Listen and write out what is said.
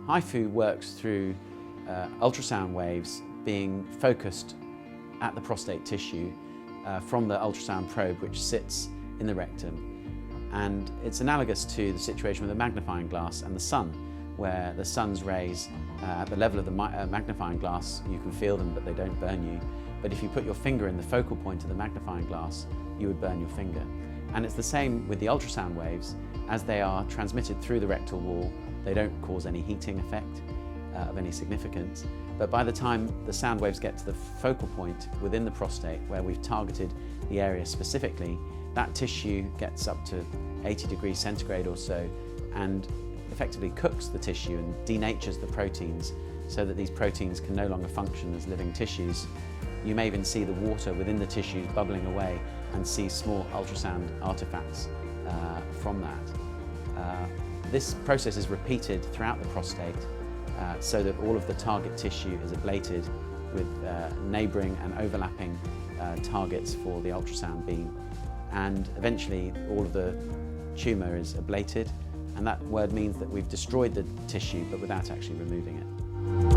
HIFU works through ultrasound waves being focused at the prostate tissue from the ultrasound probe which sits in the rectum. And it's analogous to the situation with a magnifying glass and the sun, where the sun's rays at the level of the magnifying glass, you can feel them but they don't burn you. But if you put your finger in the focal point of the magnifying glass, you would burn your finger. And it's the same with the ultrasound waves. As they are transmitted through the rectal wall, they don't cause any heating effect of any significance. But by the time the sound waves get to the focal point within the prostate, where we've targeted the area specifically, that tissue gets up to 80 degrees centigrade or so and effectively cooks the tissue and denatures the proteins so that these proteins can no longer function as living tissues. You may even see the water within the tissues bubbling away and see small ultrasound artifacts from that. This process is repeated throughout the prostate so that all of the target tissue is ablated with neighbouring and overlapping targets for the ultrasound beam, and eventually all of the tumour is ablated, and that word means that we've destroyed the tissue but without actually removing it.